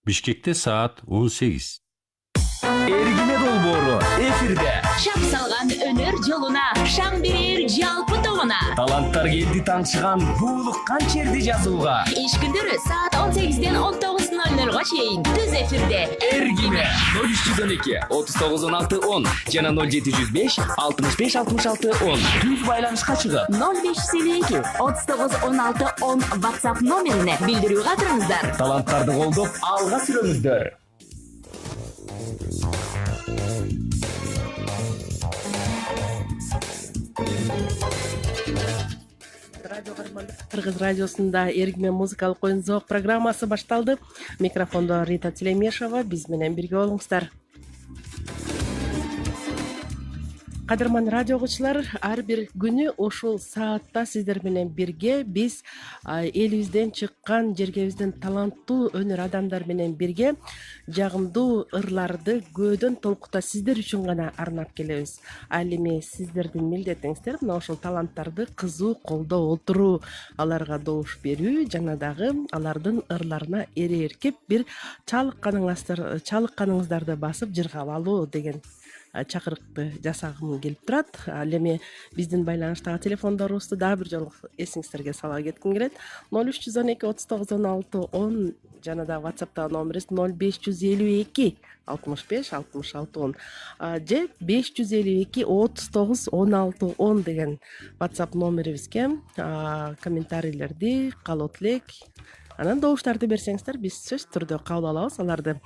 Бишкекте саат 18. Эргине долбоору эфирде. Шам салган өнөр жолуна, шам берер жалпы тобуна. Таланттар келди таңшыган буулуккан черди жазууга. Иш күндөрү саат 18-ден 19:00 чейин түз эфирде. Эргине 0312 3916 10 жана 0705 65 66 10. Түз байланышка чыгып 0552 3916 10 WhatsApp номерине билдирүү калтырыңыздар. таланттарды колдоп алга сүрөңүздөр. Кыргыз радиосунда Эргиме музыкалык оюн зоок программасы башталды. Микрофондо Рита Телемешова, биз менен бирге болуңуздар. Кадырман радио окуучулар, ар бир күнү ушул саатта сиздер менен бирге биз элибизден чыккан, жергебизден таланттуу өнөр адамдар менен бирге жагымдуу ырларды көөдөн толкута сиздер үчүн гана арнап келебиз. Ал эми сиздердин милдетиңиздер мына ошол таланттарды кызуу колдоп отуруу, аларга добуш берүү жана дагы алардын ырларына эркеп бир чалыкканыңыздарды басып жыргап алуу деген чакырыкты жасагым келип турат. Ал эми биздин байланыштагы телефондорубузду дагы бир жолу эсиңиздерге сала кетким келет. 0312 3916 10 жана да WhatsApp'тагы номерибиз 0552 65 66 10 же 552 39 16 10 деген WhatsApp номерибизге комментарийлерди каалоо тилек анан добуштарды берсеңиздер биз сөзсүз түрдө кабыл алабыз аларды.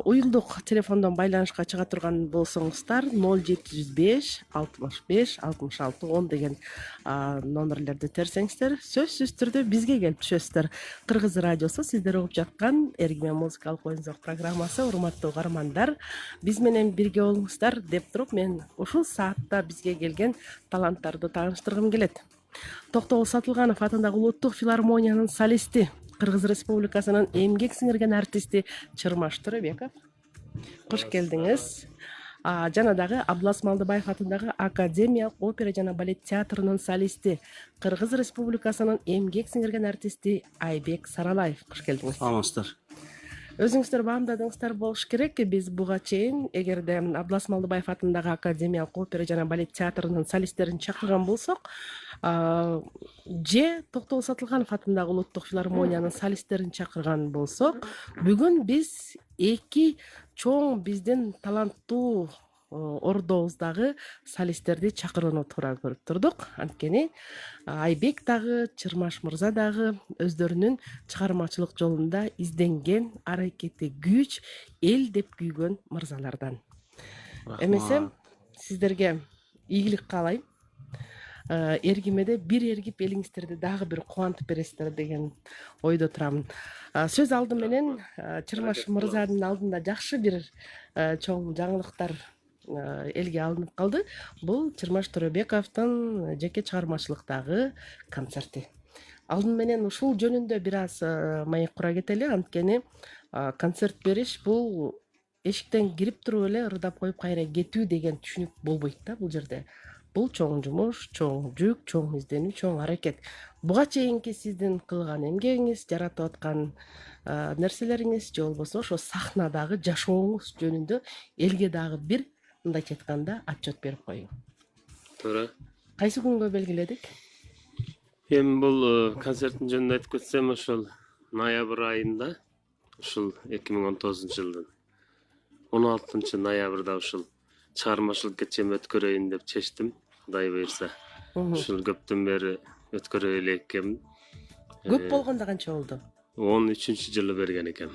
Уюлдук телефондон байланышка чыга турган болсоңуздар 0705 65 66 10 деген номерлерди терсеңиздер сөзсүз түрдө бизге келип түшөсүздөр. Кыргыз радиосу сиздер угуп жаткан Эргиме музыкалык оюн зоок программасы. Урматтуу каармандар, биз менен бирге болуңуздар деп туруп мен ушул саатта бизге келген таланттарды тааныштыргым келет. Токтогул Сатылганов атындагы улуттук филармониянын солисти, Кыргыз Республикасынын эмгек сиңирген артисти Чырмаш Төрөбеков. Кош келдиңиз. Жана дагы Абдулас Малдыбаев атындагы Академиялык опера жана балет театрынын солисти, Кыргыз Республикасынын эмгек сиңирген артисти Айбек Саралаев. Кош келдиңиз. Саламатсыздар. Өзүңүздөр баамдадыңыздар болуш керек. Биз буга чейин эгерде Абдулас Малдыбаев атындагы Академиялык опера жана балет театрынын солисттерин чакырган болсок, же Токтогул Сатылганов атындагы улуттук филармониянын солисттерин чакырган болсок, бүгүн биз эки чоң биздин таланттуу ордобуздагы солисттерди чакырууну туура көрүп турдук. Анткени Айбек дагы, Чырмаш мырза дагы өздөрүнүн чыгармачылык жолунда изденген аракети күч, эл деп күйгөн мырзалардан. Эмесе сиздерге ийгилик каалайм. Эргимеде бир эргип элиңиздерди дагы бир кубантып бересиздер деген ойдо турамын. Сөз алды менен Чырмаш мырзанын алдында жакшы бир чоң жаңылыктар элге алынып калды. Бул Чырмаш Төрөбековдун жеке чыгармачылыктагы концерти. Алдын менен ушул жөнүндө бир аз маек кура кетели. Анткени концерт бериш бул эшиктен кирип туруп эле ырдап коюп кайра кетүү деген түшүнүк болбойт да бул жерде. Бул чоң жумуш, чоң жүк, чоң изденүү, чоң аракет. Буга чейинки сиздин кылган эмгегиңиз, жаратып аткан нерселериңиз же болбосо ошо сахнадагы жашооңуз жөнүндө элге дагы бир мындайча айтканда отчет берип коюң. Туура. Кайсы күнгө белгиледик? Эми бул концерттин жөнүндө айтып кетсем, ошол ноябрь айында, ушул 2019 жылдын 16 ноябрда ушул чыгармачылык кечем өткөрөйүн деп чечтим. Кудай буйрса, ушул көптөн бери өткөрө элек экенмин. Көп болгондо канча болду? 13-жылы берген экен.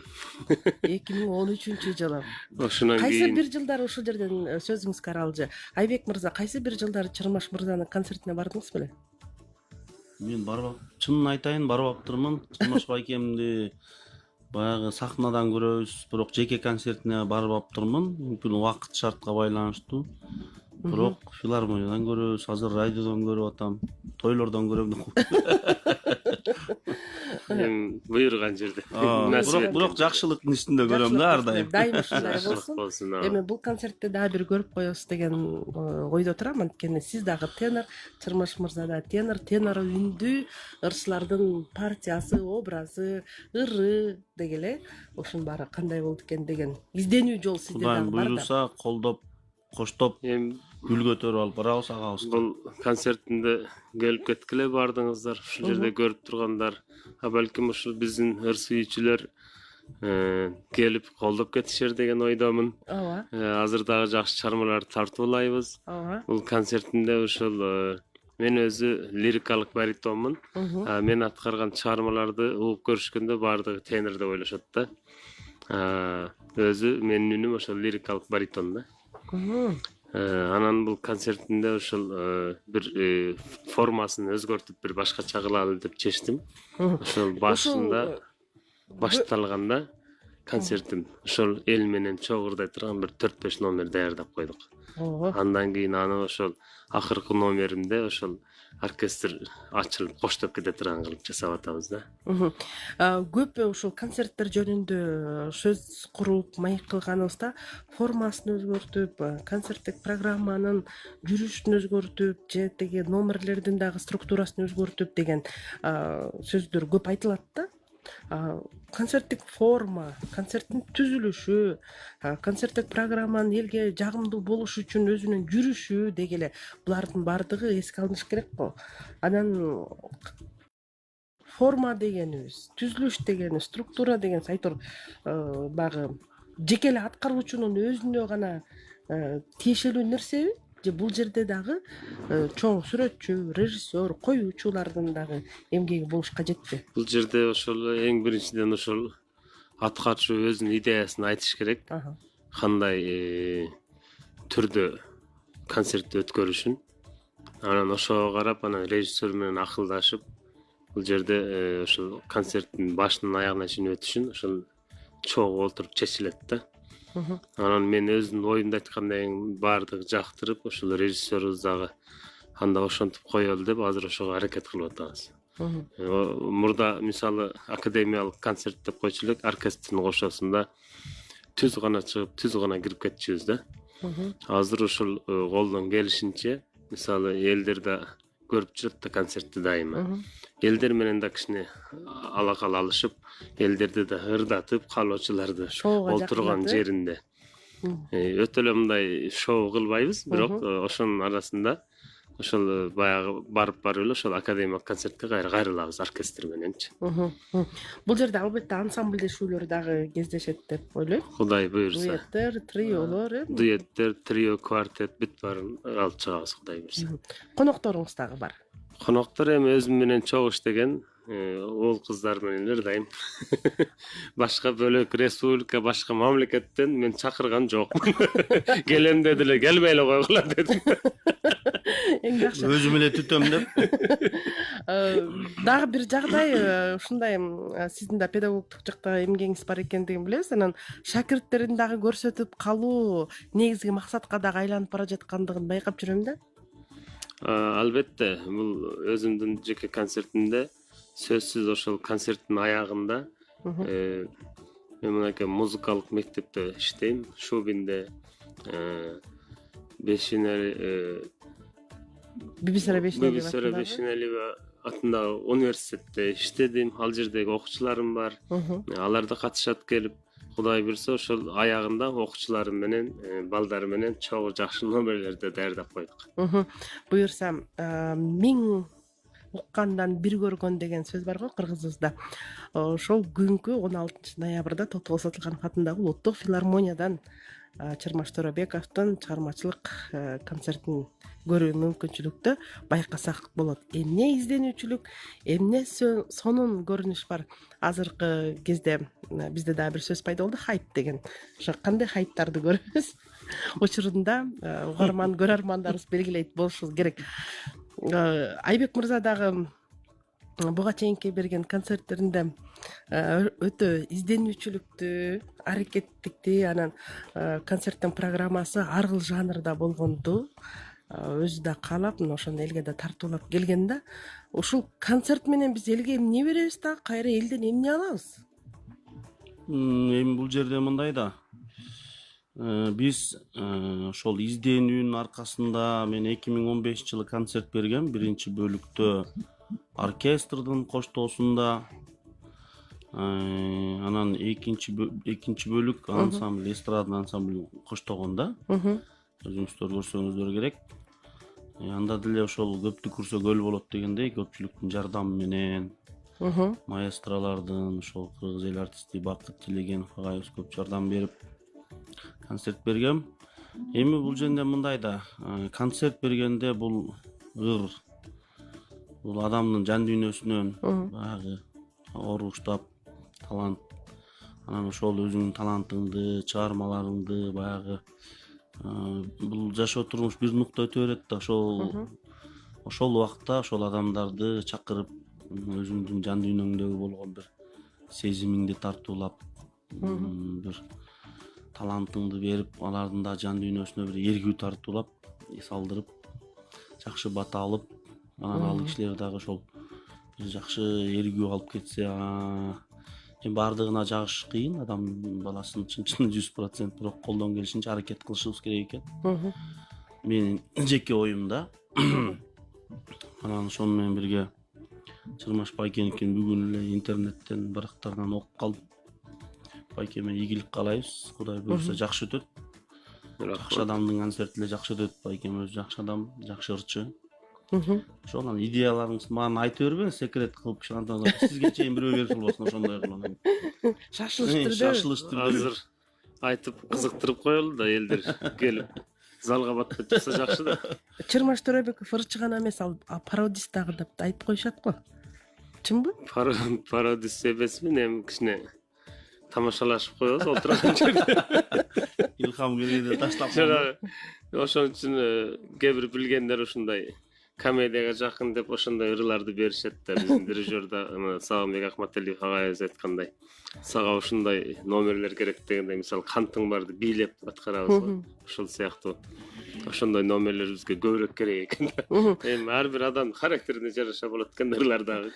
2013-жылы. Ошонан Кайсы кийин бир жылдары ушул жерден сөзүңүзгө аралжы. Айбек мырза, кайсы бир жылдары Чырмаш мырзанын концертине бардыңыз беле? мен чынын айтайын, барбаптырмын. Чырмаш байкемди баягы сахнадан көрөбүз, бирок жеке концертине барбаптырмын. Мүмкүн убакыт шартка байланыштуу. Бирок филармониядан көрөбүз, азыр радиодон көрүп атам, тойлордон көрөм. эми буйруган жерде. Бирок жакшылыктын үстүндө көрөм да ар дайым. Дайым ушундай Жакшылык болсун. болсун. Эми бул концертте дагы бир көрүп коебуз деген ойдо турам, анткени сиз дагы тенор, Чырмыш мырза да тенор үндүү, ырчылардын партиясы, образы, ыры дегеле ушунун баары кандай болду экен деген изденүү жол сизде Кудайым дагы бар да. буйруса колдоп, коштоп, Эми гүл көтөрүп алып барабыз агабыз. бул концертинде келип кеткиле баардыгыңыздар, ушул жерде көрүп тургандар, балким ушул биздин ыр сүйүүчүлөр келип колдоп кетишер деген ойдомун. Ооба, Азыр дагы жакшы чармаларды тартуулайбыз. ооба. Бул концертинде ушул мен өзү лирикалык баритонмун. Мен аткарган чыгармаларды угуп көрүшкөндө баардыгы тенор деп ойлошот да. Өзү менин үнүм ошол лирикалык баритон да. Анан бул концертинде ушул бир формасын өзгөртүп бир башкача кылалы деп чечтим. Ошол башында башталганда концертим ошол эл менен чогурдай турган бир 4-5 номер даярдап койдук. Ооба. Андан кийин аны ошол акыркы номеримде ошол оркестр ачылып коштоп кете турган кылып жасап атабыз да. Көп ушул концерттер жөнүндө сөз куруп, маек кылганыбызда формасын өзгөртүп, концерттик программанын жүрүшүн өзгөртүп, же теги номерлердин дагы структурасын өзгөртүп деген сөздөр көп айтылат да. Концерттик форма, концерттин түзүлүшү, концерттик программанын элге жагымдуу болушу үчүн өзүнүн жүрүшү дегеле булардын баардыгы эске алыныш керек го. Анан форма дегенибиз, түзүлүш дегенибиз, структура дегенибиз айтор багы жеке эле аткаруучунун өзүнө гана тиешелүү нерсеби? Же бул жерде дагы чоң сүрөтчү, режиссер, коюучулардын дагы эмгеги болуш кажетпи? Бул жерде ошол эң биринчиден ошол аткаруучу өзүнүн идеясын айтыш керек. Кандай түрдө концертти өткөрүшүн. Анан ошого карап, анан режиссер менен акылдашып, бул жерде ошол концерттин башынан аягына чейин өтүшүн ошол чогуу отуруп чечилет да. Анан мен өзүмдүн оюмду айткандан кийин баардыгы жактырып, ошол режиссерибиз дагы анда ошентип коелу деп азыр ошого аракет кылып атабыз. Мурда мисалы академиялык концерт деп койчу элек, оркестрдин кошосунда түз гана чыгып, түз гана кирип кетчүбүз да. Азыр ушул колдон келишинче, мисалы элдер да көрүп жүрөт да концертти дайыма. Элдер менен да кичине алакал алышып, элдерди да ырдатып, каалоочуларды олтурган жеринде. Өтө эле мындай шоу кылбайбыз, бирок ошонун арасында ошол баягы барып эле ошол академиялык концертке кайрылабыз оркестр мененчи. Бул жерде албетте ансамблдешүүлөр дагы кездешет деп ойлойм. Кудай буйрса. Дуэттер, триолор, Дуэттер, трио, квартет бүт баарын алып чыгабыз, Кудай буйрса. Конокторуңуз дагы бар. Коноктор эми өзүм менен чогуу иштеген уул кыздар менен ырдайм. Башка бөлөк республика, башка мамлекеттен мен чакырган жокмун. Келем дедилер, келбей эле койгула дедим. Эң жакшы. Өзүм эле түтөм деп. Дагы бир жагдай ушундай, сиздин да педагогдук жакта эмгегиңиз бар экендигин билебиз. Анан шакирттерин дагы көрсөтүп калуу негизги максатка дагы айланып бара жаткандыгын байкап жүрөм да. Албетте, бул өзүмдүн жеке концертимде сөзсүз ошол концерттин аягында мен мынакей музыкалык мектепте иштейм, Шубинде, Бибисара Бешинелиева атындагы университетте иштедим. Ал жердеги окуучуларым бар. Алар да катышат келип, Кудай буйрса ошол аягында окуучуларым менен, балдар менен чогуу жакшы номерлерди даярдап койдук. Буюрса, миң уккандан бир көргөн деген сөз бар го кыргызыбызда. Ошол күнгү 16 ноябрда Токтогул Сатылганов атындагы Улуттук филармониядан Чырмаш Төрөбековдун чыгармачылык концертин көрүү мүмкүнчүлүктү байкасак болот. Эмне изденүүчүлүк, эмне сонун көрүнүш бар. Азыркы кезде бизде дагы бир сөз пайда болду, хайп деген. Ошо кандай хайптарды көрөбүз? Учурунда угарман, көрөрмандарыбыз белгилейт болушу керек. Айбек мырза дагы буга чейинки берген концерттеринде өтө изденүүчүлүктү, аракеттикти, анан концерттин программасы ар кыл жанрда болгонду өзү да каалап мына ошону элге да тартуулап келген да. Ушул концерт менен биз элге эмне беребиз дагы, кайра элден эмне алабыз? Эми бул жерде мындай да. Биз ошол изденүүнүн аркасында мен 2015-жылы концерт бергем. Биринчи бөлүктө оркестрдин коштоосунда, анан экинчи бөлүк ансамбль, эстрадный ансамбль коштогонда. Өзүңүздөр көрсөңүздөр керек. Анда деле ошол көптү көрсө көл болот дегендей көпчүлүктүн жардамы менен, маэстролордун, ошол кыргыз эл артисти Бакыт Телегенов агайыбыз көп жардам берип концерт бергем. Эми бул жерде мындай да, концерт бергенде бул бул адамдын жан дүйнөсүнөн баягы оор уштап талант, анан ошол өзүңдүн талантыңды, чыгармаларыңды баягы бул жашоо турмуш бир нукта өтө берет да, ошол убакта ошол адамдарды чакырып, өзүңдүн жан дүйнөңдөгү болгон бир сезимиңди тартуулап, бир талантыңды берип, алардын да жан дүйнөсүнө бир эргүү тартуулап, эс алдырып, жакшы бата алып, анан ал кишилер дагы ошол бир жакшы эргүү алып кетсе, баардыгына жагыш кыйын, адам баласын чын 100%, бирок колдон келишинче аракет кылышыбыз керек экен. Менин жеке оюм да. Анан ошону менен бирге Чырмаш Байкеникин бүгүн эле интернеттен барактардан окуп калдым. Байкеме ийгилик каалайбыз. Кудай буйрса жакшы өтөт. Жакшы адамдын концерти эле жакшы өтөт. Байкем өзү жакшы адам, жакшы ырчы. Ошол анан идеяларыңызды мага айтып бербеңиз, секрет кылып сизге чейин бирөө берип болбосун ошондой кылып. Шашылыш түрдө. Азыр айтып кызыктырып коелу да, элдер келип залга батпай турса жакшы да. Чырмаш Төрөбеков ырчы гана эмес, ал пародист дагы деп айтып коюшат го. Чынбы? Пародист эмесмин, эми кичине тамашалашып коебуз отурган жерде. Илхам келгенде таштап Жана ошон үчүн кээ бир билгендер ушундай комедияга жакын деп ошондой ырларды беришет да. Биздин дирижер да Сагынбек Акматалиев агайыбыз айткандай, сага ушундай номерлер керек дегендей, мисалы кантың барды бийлеп аткарабыз го. Ошол сыяктуу ошондой номерлер бизге көбүрөөк керек экен да. Эми ар бир адамдын характерине жараша болот экен ырлар дагы.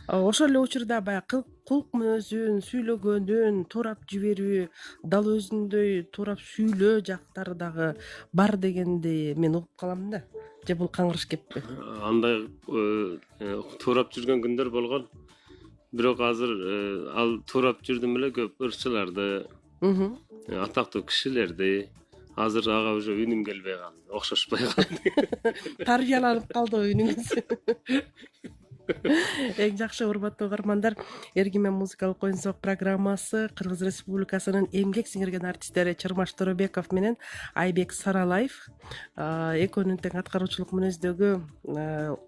Ошол эле учурда баягы кулк мүнөзүн, сүйлөгөнүн, турап жиберүү, дал өзүндөй турап сүйлөө жактары дагы бар дегенди мен угуп калам да. Же бул каңгырыш кеппи? Андай турап жүргөн күндөр болгон. Бирок азыр ал турап жүрдүм эле көп ырчыларды, атактуу кишилерди. Азыр ага уже үнүм келбей калды, окшошпой калды. Тарбияланып калды үнүңүз. Эң жакшы урматтуу угармандар, Эргимен музыкалык оюн сок программасы Кыргыз Республикасынын эмгек сиңирген артисттери Чырмаш Төрөбеков менен Айбек Саралаев экөөнүн тең аткаруучулук мүнөздөгү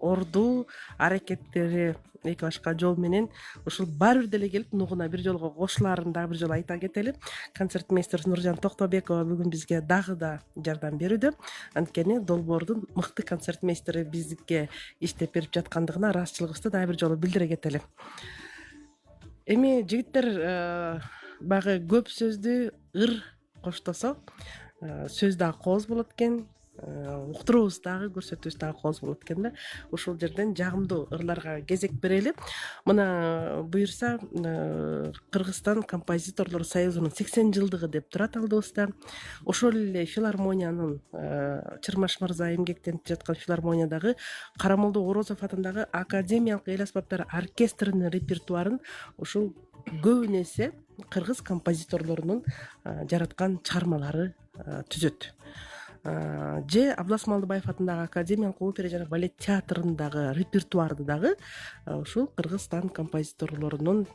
орду аракеттери эки башка жол менен ушул баары бир деле келип нугуна бир жолго кошулаарын дагы бир жолу айта кетели. Концертмейстер Нуржан Токтобекова бүгүн бизге дагы да жардам берүүдө. Анткени Долбоордун мыкты концертмейстери бизге иштеп берип жаткандыгына ыраазычылыгыбызды дагы бир жолу билдире кетели. Эми жигиттер баягы көп сөздү ыр коштосо сөз дагы кооз болот экен. Уктуруубуз дагы, көрсөтүүбүз дагы кооз болот экен да. Ушул жерден жагымдуу ырларга кезек берели. Мына буюрса Кыргызстан композиторлор союзунун 80 жылдыгы деп турат алдыбызда. Ошол эле филармониянын Чырмаш мырза эмгектенип жаткан филармониядагы Карамолдо Орозов атындагы академиялык эл аспаптары оркестринин репертуарын ушул көбүн эсе кыргыз композиторлорунун жараткан чыгармалары түзөт. Же Абдулас Малдыбаев атындагы академиялык опера жана балет театрындагы репертуарды дагы ушул Кыргызстан композиторлорунун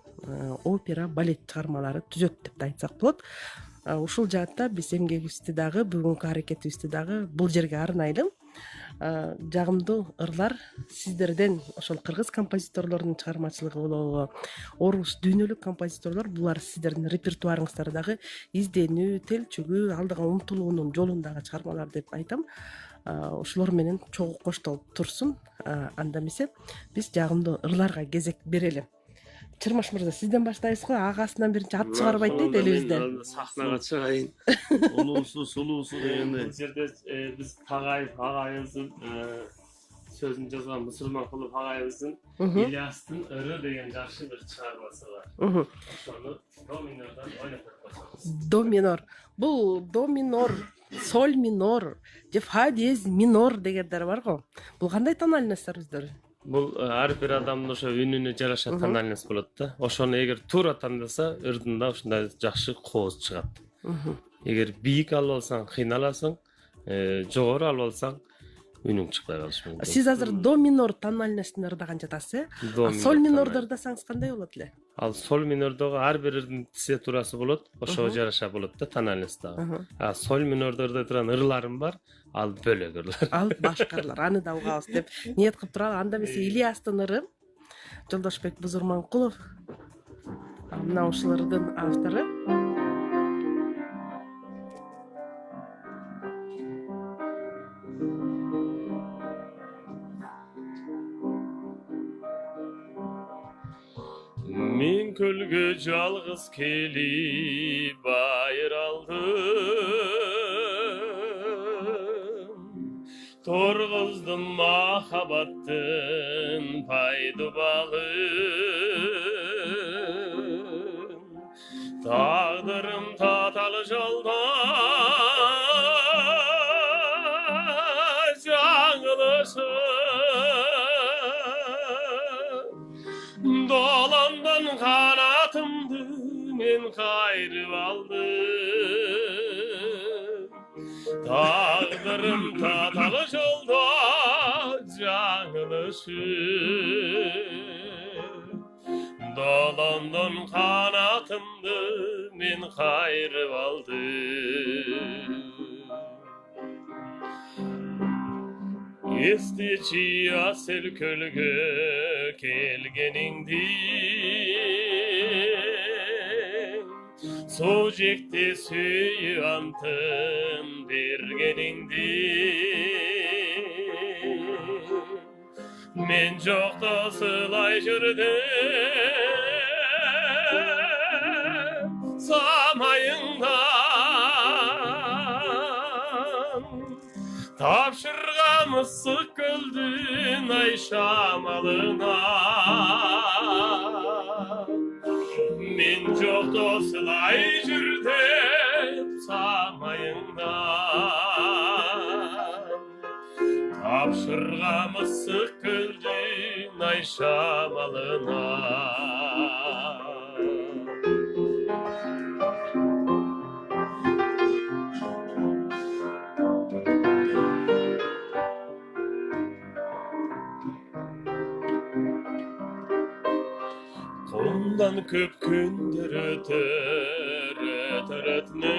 опера балет чыгармалары түзөт деп да айтсак болот. Ушул жаатта биз эмгегибизди дагы, бүгүнкү аракетибизди дагы бул жерге арнайлы жагымдуу ырлар сиздерден, ошол кыргыз композиторлорунун чыгармачылыгы болобу, орус дүйнөлүк композиторлор, булар сиздердин репертуарыңыздар дагы изденүү, телчүгүү, алдыга умтулуунун жолундагы чыгармалар деп айтам. Ошолор менен чогуу коштолуп турсун. Анда эмесе биз жагымдуу ырларга кезек берели. Чырмаш мырза, сизден баштайбыз го, агасынан биринчи ат чыгарбайт дейт элибизде. Сахнага чыгайын. Сулуусу дегенде. Бул жерде биз Тагайып агайыбыздын сөзүн жазган Мусулманкулов агайыбыздын Ильястын ыры деген жакшы бир чыгармасы бар. Ошону до минордон ойнотуп койсоңуз. До минор. Бул до минор, соль минор, же фа диез минор дегендер бар го. Бул кандай тональностьтар өздөрү? Бул ар бир адамдын ошо үнүнө жараша тональность болот да. Ошону эгер туура тандаса, ырдында ушундай жакшы кооз чыгат. Эгер бийик алып алсаң, кыйналасың, жогору алып алсаң, үнүң чыкпай калышы мүмкүн. Сиз азыр до минор тональностьтун ырдаган жатасыз, соль минордо ырдасаңыз кандай болот эле? Ал соль минордогу ар бир ырдын тесетурасы болот, ошого жараша болот да тональность дагы. А соль минордо ырдай турган ырларым бар, ал бөлөк ырлар. Ал башка ырлар, аны да угабыз деп ниет кылып туралы. Анда эмесе Ильястын ыры, Жолдошбек Бузурманкулов мына ушул ырдын автору. Мен көлгө жалгыз келип байыр алдым, торгуздум махабаттын пайды балын, тагдырым таталы жолдо жаңылышып, dolandan kanatımdı men kayırıp aldım, tağdırım tatalı jolda жаңылышып, dolandan kanatımdı men kayırıp aldım. Estiçi asel kölgö kelgeningdi, sojekte süyü antın bergeningdi, men jokta sılay jürdüm samayından, tapşırgan ıssık göldün ay şamalına, men jokta sılay jürdüm samayından, tapşırgan ıssık göldün ay şamalına. Ondan köp gündür öter ötünür,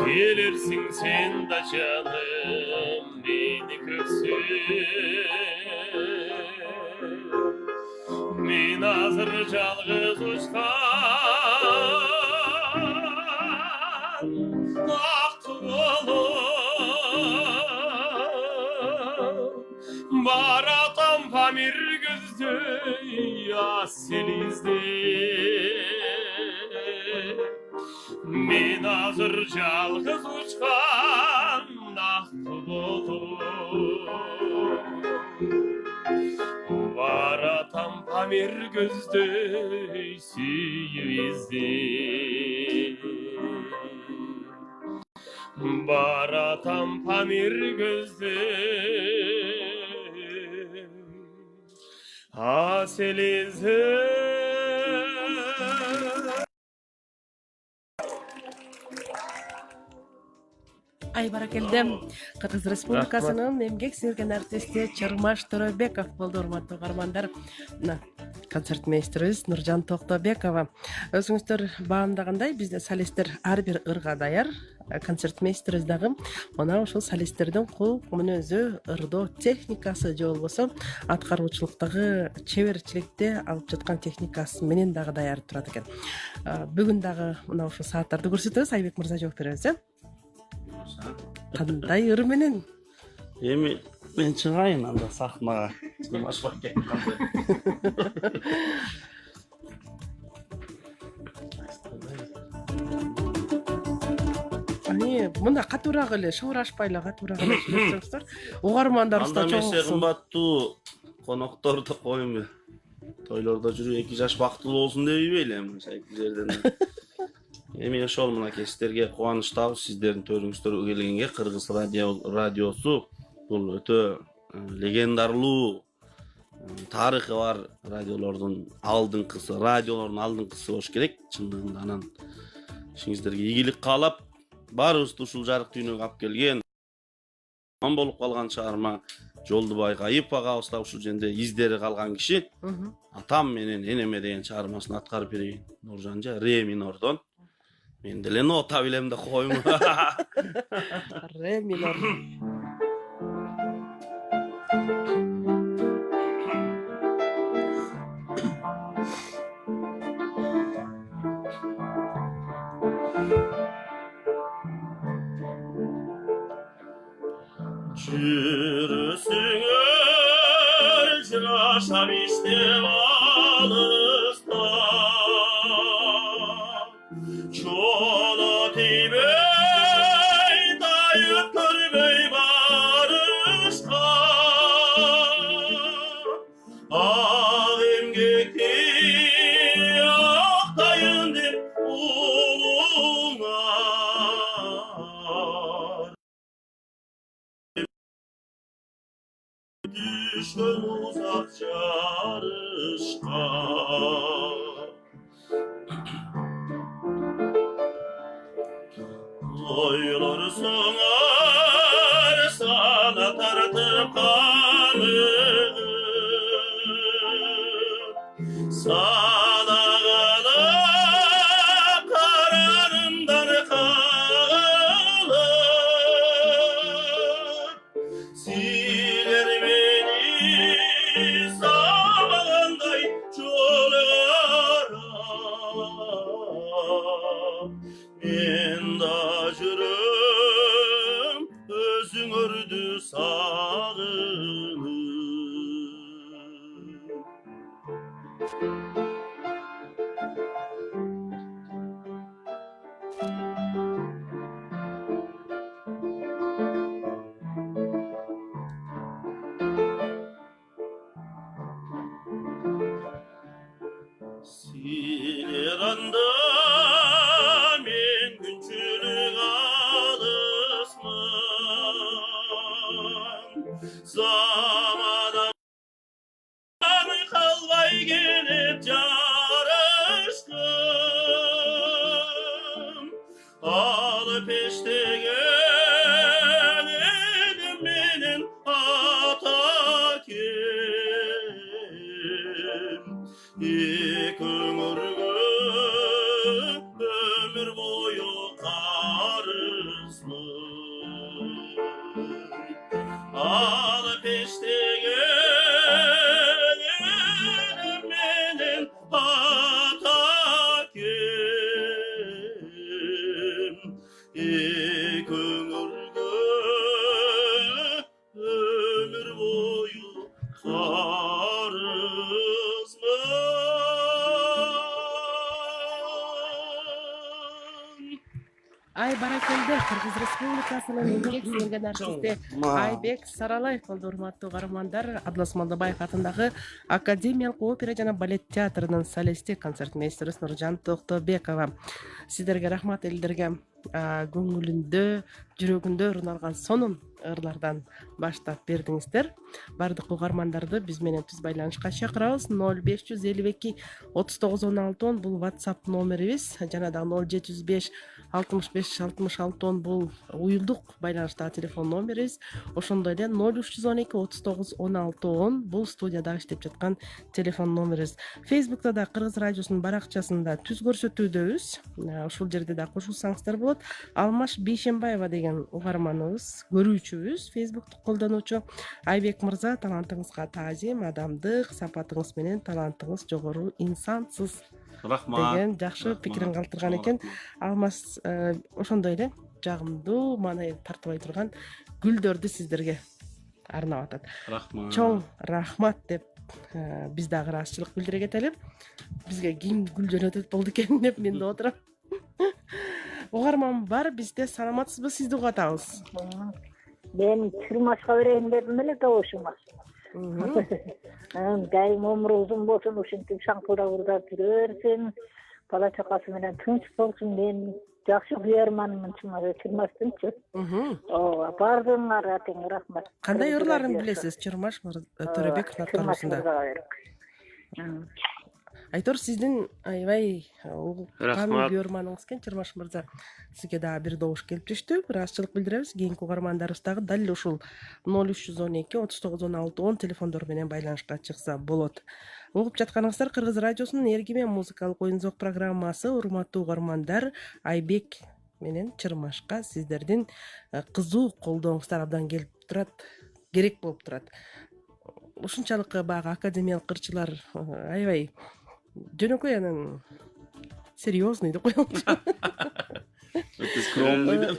gelirsin sen de canım beni köksün, men azır жалгыз uçkan aktı olup, baratam pamir gözlü yaselizde, men azır жалгыз uçkan aktı olup, baratam pamir gözlü süyüzde, baratam pamir gözlü aselizde. Ай баракелдем. Кыргыз Республикасынын эмгек сиңирген артисти Чырмаш Төрөбеков болду, урматтуу угармандар. Мына концертмейстерибиз Нуржан Токтобекова. Өзүңүздөр баамдагандай, бизде солисттер ар бир ырга даяр. Концертмейстерибиз дагы мына ушул солисттердин кул мүнөзү, ырдоо техникасы же болбосо аткаруучулуктагы чеберчиликти алып жаткан техникасы менен дагы даяр турат экен. Бүгүн дагы мына ушул сааттарды көрсөтөбүз. Айбек мырза жооп беребиз, кандай ыр менен? Эми Мен чыгайын анда сахнага. Ашпай кеткенде. Мында катуураак эле шыбырашпай эле катуураак эле сүйлөсөңүздөр. Угармандарыбыз да Анда чоң месе болсун. кымбаттуу конокторду коюмбу. Тойлордо жүрүп 2 жаш бактылуу болсун дебейбейли эми шайки жерден. Эми ошол мынакей сиздерге кубанычтабыз сиздердин төрүңүздөргө келгенге. Кыргыз радиосу бул өтө легендарлуу тарыхы бар радиолордун алдыңкысы болуш керек. Чындыгында анан ишиңиздерге ийгилик каалап, баарыбызды ушул жарык дүйнөгө алып келген ам болуп калган чыгарма Жолдубай Кайып агабыз да ушул жерде издери калган киши. Атам менен энеме деген чыгармасын аткарып берген Нуржанжа ре минордон. Мен деле нота билем да койм. Ре минор. Жүрүсүңөр жашап иштеп алыста жоло тийбей тайып көрбөй барышка ак эмгекти актайын деп улуңар düşkün uzak çağrışka Oylar sonar sana tartıp kanır Sana kalıp kararımdan kalır Siler beni sabahınday çolara Men da жүрөм өзүңөрдү сагынып Силер анда мен күнчүлүк алысмын Заманам калбай келип жарышкым Алып эштеген элим менен ата кем Эки өңөргө өмүр бою карызмын Алып эштеген элим менен ата кем Эки өңөргө өмүр бою Ай баракелде Кыргыз Республикасынын эмгек сиңирген артисти Айбек Саралаев болду, урматтуу угармандар. Абдулас Малдабаев атындагы Академиялык опера жана балет театрынын солисти, концертмейстерибиз Нуржан Токтобекова. Сиздерге рахмат, элдерге көңүлүндө, жүрөгүндө ырналган сонун ырлардан баштап бердиңиздер. Бардык угармандарды биз менен түз байланышка чакырабыз. 0552 3916 бул WhatsApp номерибиз жана да 0705 65 66 бул уюлдук байланыштагы телефон номерибиз. Ошондой эле 0312 39 16 бул студияда иштеп жаткан телефон номерибиз. Facebook'та да Кыргыз радиосунун баракчасында түз көрсөтүүдөбүз. Ушул жерде да кошулсаңыздар болот. Алмаш Бейшенбаева деген угарманыбыз, көрүүчүбүз, Facebook'ту колдонуучу. Айбек мырза, талантыңызга таазим, адамдык сапатыңыз менен талантыңыз жогору инсансыз деген жакшы пикирин калтырган экен. Алмаш ошондой эле жагымдуу маанай тартыбай турган гүлдөрдү сиздерге арнап атат. Рахмат. Чоң рахмат деп биз дагы ыраазычылык билдире кетели. Бизге ким гүл жөнөтөт болду экен деп мен да отурам. Угарман бар, бизде саламатсызбы, сизди угатабыз. Мен чырмашка берейин дедим эле добушума. Дайым өмүрү узун болсун, ушинтип шаңкылдап урдап жүрө берсин. Бала чакасы менен тынч болсун. Мен жакшы куярманмын чырмаштынчы. Ооба, бардыгыңар атең рахмат. Кандай ырларын билесиз Чырмаш Төрөбековдун аткаруусунда? Айтор, сиздин аябай каны куярманыңыз экен Чырмаш мырза. Сизге дагы бир добуш келип түштү. Ыраазычылык билдиребиз. Кийинки угармандарыбыз дагы дал эле ушул 0312 39 16 10 телефондор менен байланышка чыкса болот. Угуп жатканыңыздар Кыргыз радиосунун эргимен музыкалык оюн-зок программасы. Урматтуу угармандар, Айбек менен Чырмашка сиздердин кызуу колдооңуздар абдан келип турат, керек болуп турат. Ушунчалык баягы академиялык ырчылар аябай жөнөкөй, анан серьезный деп коелучу. Өтө скромный деп.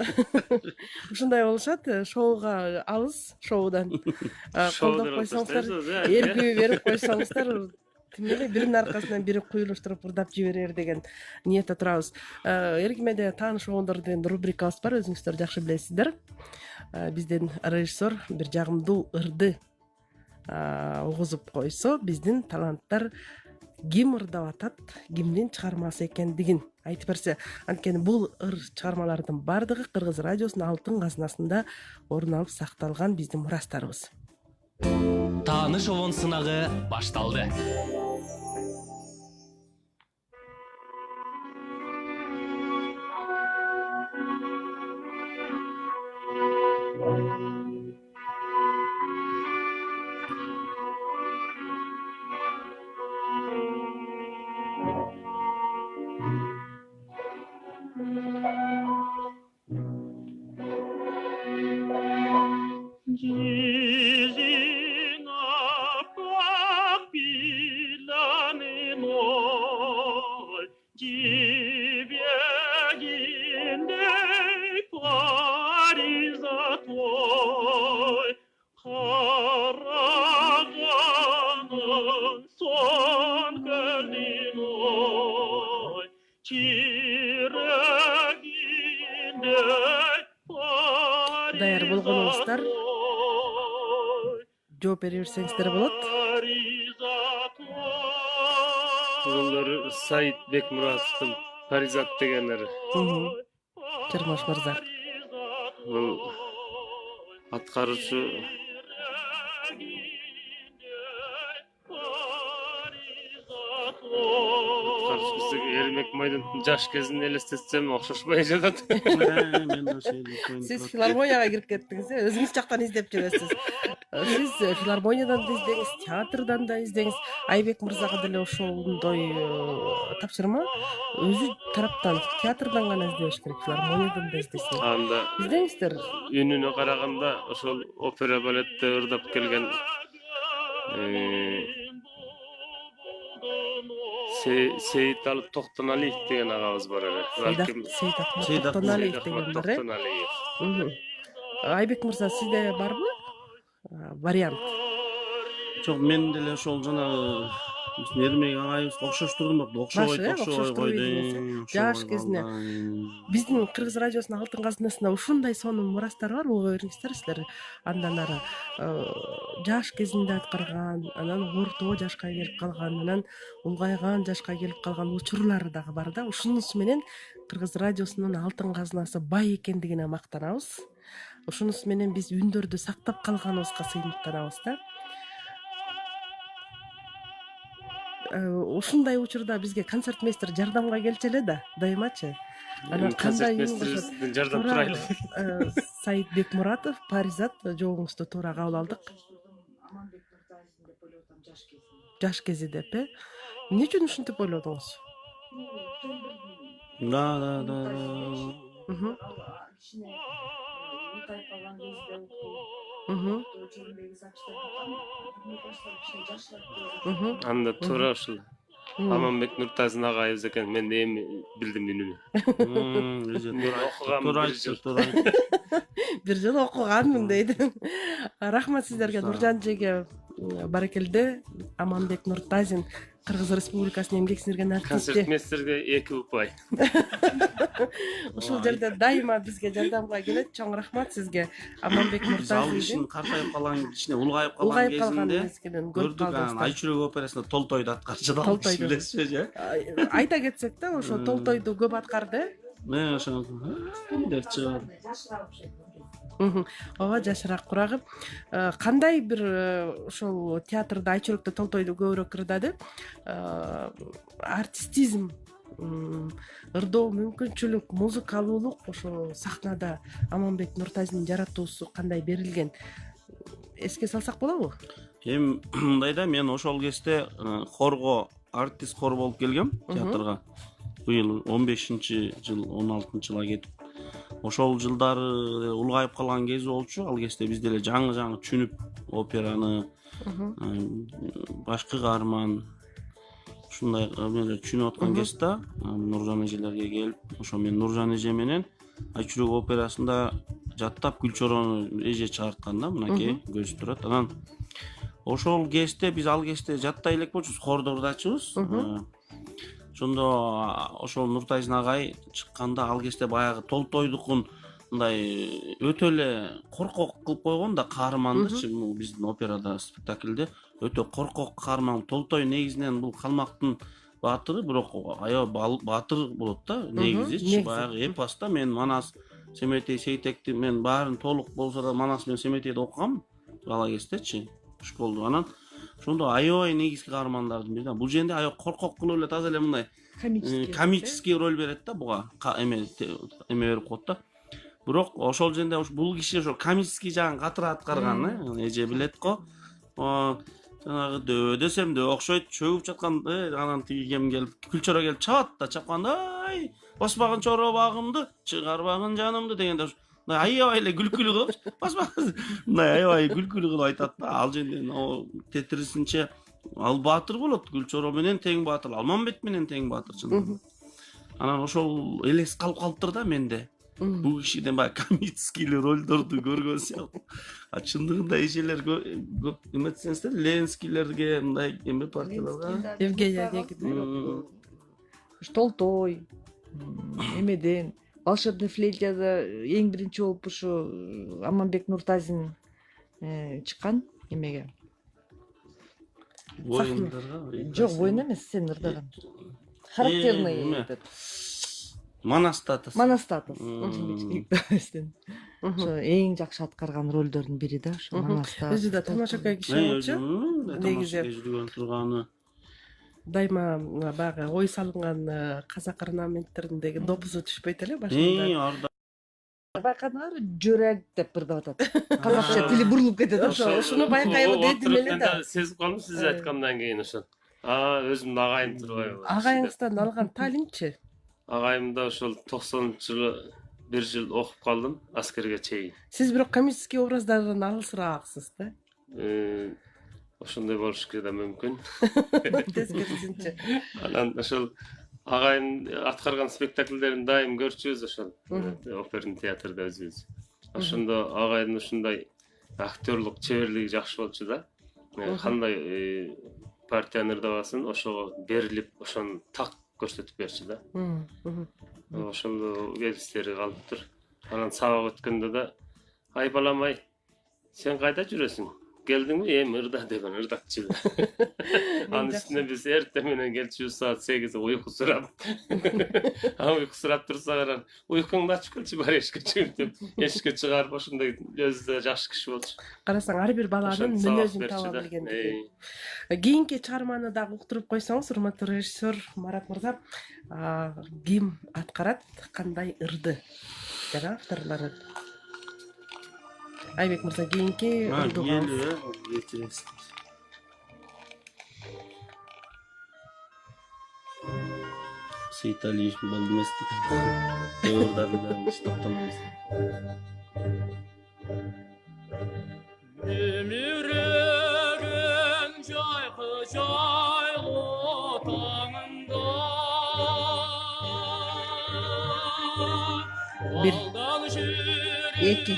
Ушундай болушат, шоуга алыс, шоудан колдоп койсоңуздар, эргүү берип койсоңуздар, тим эле биринин аркасынан бири куюлуштуруп ырдап жиберер деген ниетте турабыз. Эргимеде тааныш болгондор деген рубрикабыз бар, өзүңүздөр жакшы билесиздер. Биздин режиссер бир жагымдуу ырды угузуп койсо, биздин таланттар ким ырдап атат, кимдин чыгармасы экендигин айтып берсе, анткени бул ыр чыгармалардын бардыгы Кыргыз радиосунун алтын казынасында орун алып сакталган биздин мурастарыбыз. Тааныш обон сынагы башталды. Даяр болгонуңуздар жооп бере берсеңиздер болот. Бүгүндөр Саид Бекмуратовдун Паризат дегендери. Чырмаш мырза. Бул аткаруучу Эрмек Майдын жаш кезин элестетсем окшошпой жатат. Мен да ошентип коеюн. Сиз филармонияга кирип кеттиңиз, өзүңүз жактан издеп жүрөсүз. Сиз филармониядан да издеңиз, театрдан да издеңиз. Айбек мырзага деле ошондой тапшырма. Өзү тараптан театрдан гана издеш керек, филармониядан да издесин. Анда Издеңиздер. үнүнө караганда ошол опера балетте ырдап келген Сейит Алып Токтоналиев деген агабыз бар эле. Сейит Токтоналиев деген бар, Айбек мырза, сизде барбы вариант? Жок, мен деле ошол жанагы Эрмек агайыбыз окшоштурдум, окшобой койду. Жаш кезине биздин Кыргыз радиосунун алтын казынасында ушундай сонун мурастар бар, уга бериңиздер силер. Андан ары жаш кезинде аткарган, анан орто жашка келип калган, анан улгайган жашка келип калган учурлары дагы бар да. Ушунусу менен Кыргыз радиосунун алтын казынасы бай экендигине мактанабыз. Ушунусу менен биз үндөрдү сактап калганыбызга сыймыктанабыз да. Ушундай учурда бизге концертмейстер жардамга келчү эле да, дайымачы. Анан кандай жардам турайлы. Саид Бекмуратов, Паризат жообуңузду туура кабыл алдык. Жаш кези деп, эмне үчүн ушинтип ойлодуңуз? Да. Анда туура ушул Аманбек Нуртазин агайыбыз экен. Мен эми билдим үнүнү. Мен окугам бир жыл. Бир жыл окуганмын дейт. Рахмат сиздерге, Нуржан эжеге баракелде. Аманбек Нуртазин Кыргыз Республикасынын эмгек сиңирген артисти. Концертмейстерге 2 упай. Ушул жерде дайыма бизге жардамга келет. Чоң рахмат сизге. Аманбек Ал кишинин Нуртазин картайып калган, кичине улгайып калган кезинде мезгилин көрдүк. көрдүк. Айчүрөк операсында Толтойду аткарчы да Толтойду. билесизби же? Айта кетсек да, ошо Толтойду көп аткарды. Мен ошо деп чыгып. Ооба, жашыраак курагы. Кандай бир ошол театрда Айчүрөктө Толтойду көбүрөөк ырдады. Артистизм, ырдоо мүмкүнчүлүк, музыкалуулук ошо сахнада Аманбек Нуртазиндин жаратуусу кандай берилген? Эске салсак болобу? Эми мындай да, мен ошол кезде хорго, артист хор болуп келгем театрга. Быйыл 15-жыл, 16-жылга кетип. Ошол жылдары улгайып калган кези болчу. Ал кезде биз деле жаңы түшүнүп операны, башкы каарман ушундай эмелер түшүнүп аткан кезде Нуржан эжелерге келип, ошо мен Нуржан эже менен Айчүрөк операсында жаттап Күлчорону эже чыгарткан да, мынакей көзү турат. Анан ошол кезде биз ал кезде жаттай элек болчубуз, хордо ырдачубуз. Ошондо ошол Нуртазин агай чыкканда ал кезде баягы Толтойдукун мындай өтө эле коркок кылып койгон да, каармандычы биздин операда, спектакльде өтө коркок каарман. Толтой негизинен бул калмактын баатыры, бирок аябай баатыр болот да, негизичи баягы эпоста. Мен Манас, Семетей, Сейтекти мен баарын толук болсо да Манас менен Семетейди окугам бала кездечи, школду. Анан ошондо аябай негизги каармандардын бири. Бул жерде аябай коркок кылып эле таза эле мындай комический роль берет да буга. Эме берип коет да. Бирок ошол жерде бул киши ошо комический жагын катыра аткарган, эже билет го. Жанагы дөбө десем дөбө окшойт, чөгүп жаткан, анан тиги кем келип, Күлчөрө келип чабат да, чапканда, ай, баспагын чоро багымды, чыгарбагын жанымды дегенде аябай эле күлкүлүү кылып, баспагын, мындай аябай күлкүлүү кылып айтат да. Ал жерде тетрисинче ал баатыр болот, Күлчөрө менен тең баатыр, Алмамбет менен тең баатыр чын. Анан ошол элес калып калыптыр да менде. Бул кишиден баягы комический ролдорду көргөн сыяктуу. Чындыгында эжелер эметсеңиздер, Ленскийлерге мындай эме партияларга, Евгения Толтой, эмеден волшебный флейтада эң биринчи болуп ушу Аманбек Нуртазин чыккан эмеге. воиндарга. Жок, воин эмес, сен ырдаган. Характерный этот. Манастатас. Ошо эң жакшы аткарган ролдордун бири да, ошо Манаста. Өзү да тамашакай киши болчу. Негизи жүргөн турганы. Дайыма баягы ой салынган казак орнаменттериндеги допусу түшпөйт эле башында. Байкадыңарбы, жүрөк деп ырдап атат. Казакча тили бурулуп кетет. Ошону байкайбы дедим эле да. Сезип калдым сиз айткандан кийин ошо. Өзүмдүн агайым турбайбы. Агайыңыздан алган таалимчи? Агайымда ошол 90-жылы 1 жыл окуп калдым, аскерге чейин. Сиз бирок комический образдардан алысырааксыз да? Ошондой болушу да мүмкүн. Тескерисинчи. Анан ошол агайым аткарган спектакльдерин дайым көрчүбүз ошол оперный театрда өзүбүз. Ошондо агайдын ушундай актерлук чеберлиги жакшы болчу да. Кандай партияны ырдабасын ошого берилип, ошону так көрсөтүп берчү да. Ошондо келистери калыптыр. Анан сабак өткөндө да, ай балам ай, сен кайда жүрөсүң? Келдиңби? Эми ырда деген ырдакчы. Анын үстүнө биз эртең менен келчүбүз, саат 8-де уйкусурап. Уйкусурап турса анан уйкуңду ачып келчи, бар эшикке чыгып деп, эшикке чыгарып ошондой өзү да жакшы киши болчу. Карасаң, ар бир баланын мүнөзүн таба билгендиги. Кийинки чыгарманы дагы уктуруп койсоңуз, урматтуу режиссер Марат мырза, ким аткарат, кандай ырды? Жана авторлору. Айбек мырза, кийинки ырдыгы. Сейталиев болду эмес деген. Ырдадым, токтомойбуз. Өмүрөгүң жайкы жайлуу таң 1 2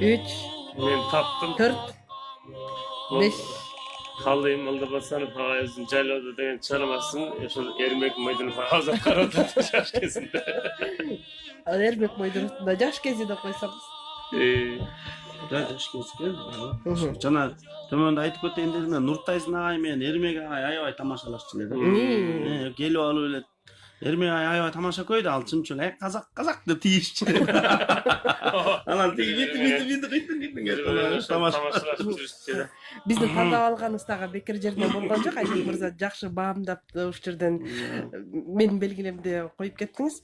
3 Men taptım. 4 5 Kalıyım Alda Basanov ağabeyimizin Cayloğlu деген çıkarmasın. Şu Ermek Moydunov ağzına karadı yaş kezinde. Ermek Moydunov'un жаш kezi de koysanız. жаш кезген жана төмөндө айтып кетейин дедим да Нуртайзын агай менен Эрмек агай аябай тамашалашчу эле келип алып эле Эрмек агай аябай тамаша койду ал чынчыл казак деп тийишчү анан тиги Тамашалашып жүрүштү. Биздин тандап алганыбыз дагы бекер жерден болгон жок. Айбек мырза жакшы баамдап ушул жерден менин белгилемди коюп кеттиңиз.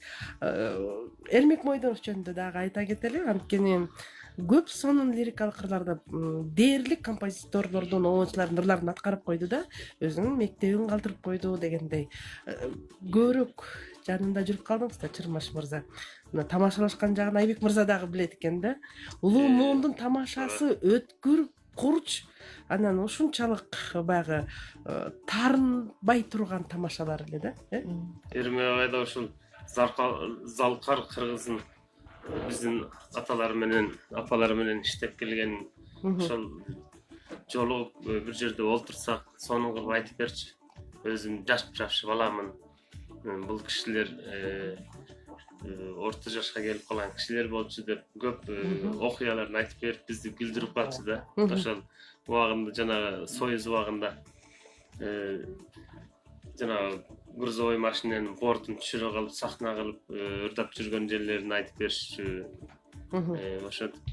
Эрмек Мойдонов жөнүндө дагы айта кетели. Анткени көп сонун лирикалык кырларда дээрлик композиторлордун, оочулардын ырларын аткарып койду да, өзүнүн мектебин калтырып койду дегендей. Көбүрөөк жанында жүрүп калдыңыз да Чырмаш мырза. Мына тамашалашкан жагын Айбек мырза дагы билет экен да. Улуу муундун тамашасы өткүр, курч, анан ушунчалык баягы таарынбай турган тамашалар эле да. Эрмек агайда ушул залкар кыргыздын биздин аталары менен апалары менен иштеп келген ошол жолугуп бир жерде олтурсак сонун кылып айтып берчи. Өзүм жаш баламын. Бул кишилер орто жашка келип калган кишилер болчу деп көп окуяларын айтып берип бизди күлдүрүп калчу да. Ошол убагында жанагы союз убагында жанагы грузовой машинанын бортун түшүрө калып сахна кылып ырдап жүргөн жерлерин айтып беришчү. Ошентип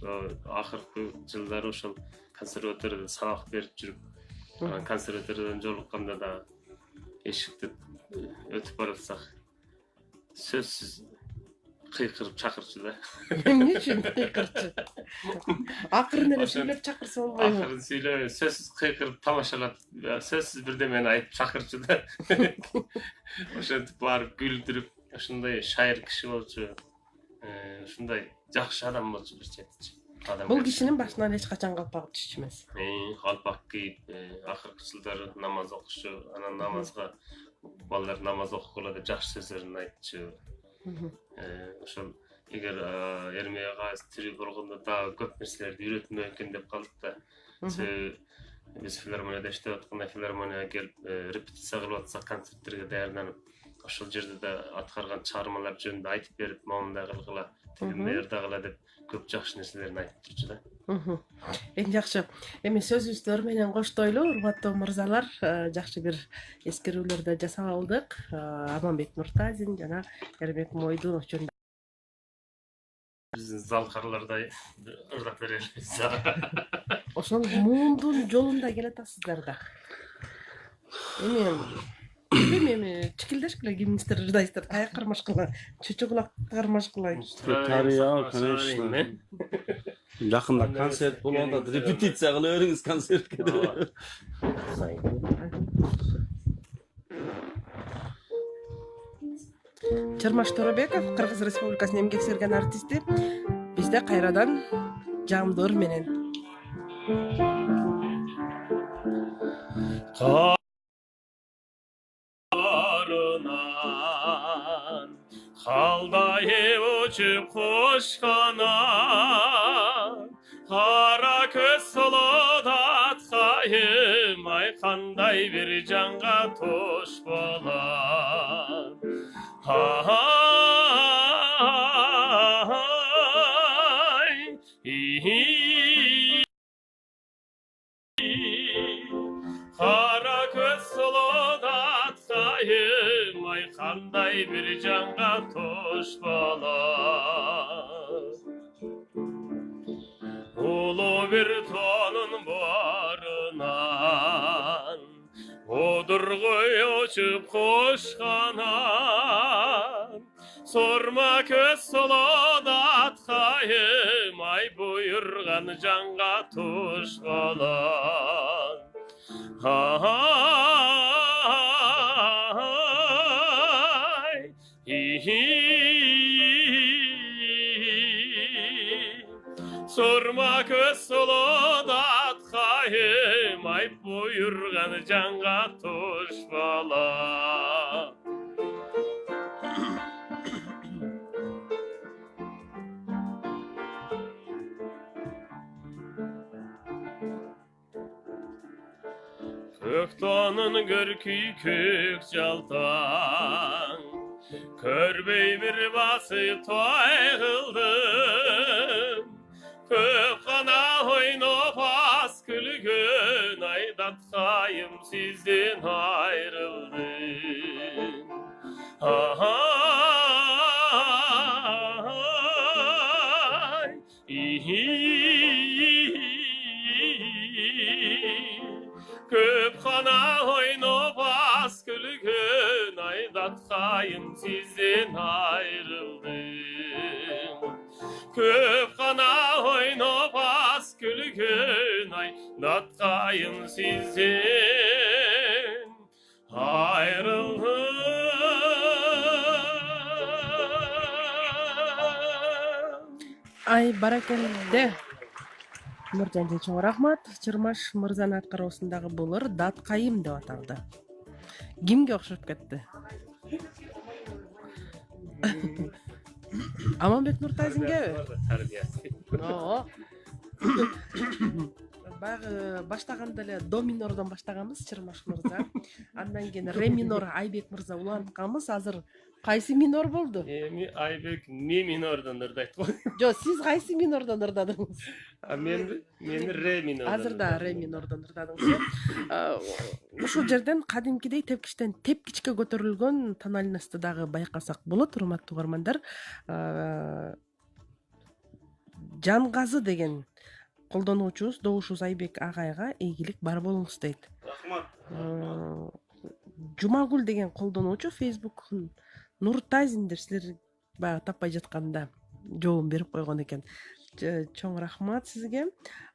акыркы жылдары ошол консерваторияда сабак берип жүрүп, консерваториядан жолукканда да эшикти өтүп баратсак сөзсүз кыйкырып чакырчу да. Эмне үчүн кыйкырчу? Акырын эле сүйлөп чакырса болбойбу? Акырын сүйлөп, сөзсүз кыйкырып тамашалап, сөзсүз бирдемени айтып чакырчу да. Ошентип барып күлдүрүп, ушундай шайыр киши болчу. Ушундай жакшы адам болчу бир четичи. Бул кишинин башынан эч качан калпак түшчү эмес. Калпак кийип, акыркы жылдары намаз окушчу, анан намазга балдар намаз окугула деп жакшы сөздөрүн айтчу. Ошол эгер Эрмек агайыбыз тирүү болгондо дагы көп нерселерди үйрөтмөк экен деп калдык да. Биз филармонияда иштеп атканда филармонияга келип репетиция кылып атсак, концерттерге даярданып, ошол жерде да аткарган чыгармалар жөнүндө айтып берип, моундай кылгыла, тигиндей кыла деп көп жакшы нерселерин айтып турчу да. Эң жакшы. Эми сөзүбүздү өр менен коштойлу, урматтуу мырзалар. Жакшы бир эскерүүлөрдү жасап алдык. Аманбек Нуртазин жана Эрмек Мойдунов жөнүндө Биздин залкарлардай ырдап беребиз. ошол муундун жолунда келатасыздар да. Эми чикилдешкиле кимиңиздер ырдайсыздар, таяк кармашкыла, чөчө кулак кармашкыла. Тария, конечно. Жакында концерт болуп атат, репетиция кыла бериңиз концертке. Чырмаш Торобеков, Кыргыз Республикасынын эмгек сиңирген артисти, бизде кайрадан жамдуу ыр менен. Калдайып учуп кош канат, кара көз солодаткайым, ай кандай бир жанга туш болот. Кара көз солодаткайым, ай кандай бир жанга туш болот. Улуу бир тоонун барынан одургой учуп кош канат, сорма көз солодаткайым, ай буйрган жанга туш болот. Sorma көз солодаткайым, ай буйрган жанга туш болот. Onun görkü kök jaltan Körbey bir basıp toy kıldım Köp kana oynop az külgün Aydatkayım sizden ayrıldım Ahay Köp kana oynop az külgün Aydatkayım sizden ayrıldım Köp kana oynop az külgün Aydatkayım sizden ayrıldım Ay баракелде. Нуржанге чоң рахмат. Чырмаш мырзанын аткаруусундагы булыр Даткайым деп аталды. Кимге окшоп кетти? Аманбек Нуртазингеби? Оо. Баягы баштаганда эле до минордон баштаганбыз Чырмаш мырза. Андан кийин ре минор Айбек мырза улантканбыз. Азыр кайсы минор болду? Эми Айбек ми минордон ырдайт го. Жок, сиз кайсы минордон ырдадыңыз? Мен ре минордон. Азыр да ре минордон ырдадыңыз. Ушул жерден кадимкидей тепкичке көтөрүлгөн тональносту дагы байкасак болот, урматтуу угармандар. Жангазы деген колдонуучубуз Добушубуз Айбек агайга ийгилик бар болуңуз дейт. Рахмат. Жумагүл деген колдонуучу Facebook'ун Нуртазиндер силер баягы таппай жатканда жообун берип койгон экен. Чоң рахмат сизге.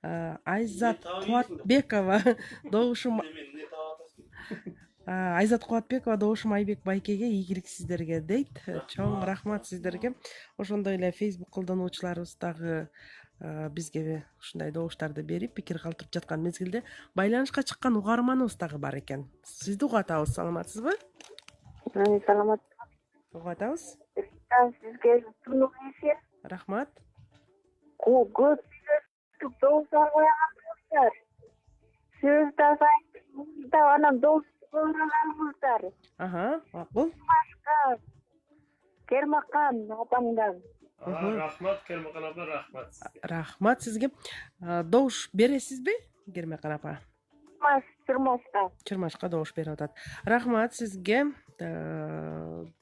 Айзат Кубатбекова Добушум Айзат Кубатбекова Добушум Айбек байкеге ийгилик сиздерге дейт. Чоң рахмат сиздерге. Ошондой эле Facebook колдонуучуларыбыз дагы бизге ушундай добуштарды берип пикир калтырып жаткан мезгилде байланышка чыккан угарманыбыз дагы бар экен. Сизди угатабыз, саламатсызбы? Саламат. Угатабыз. Сизге турук эфир. Рахмат. Көп доустар коягансыздар. Сөз да анан доус көргөнсүздар. Аха, макул. Башка Кермакан апамдан. Рахмат Кермакан апа, рахмат. Рахмат сизге. Добуш бересизби, Кермакан апа? Чырмашка добуш берип атат. Рахмат сизге.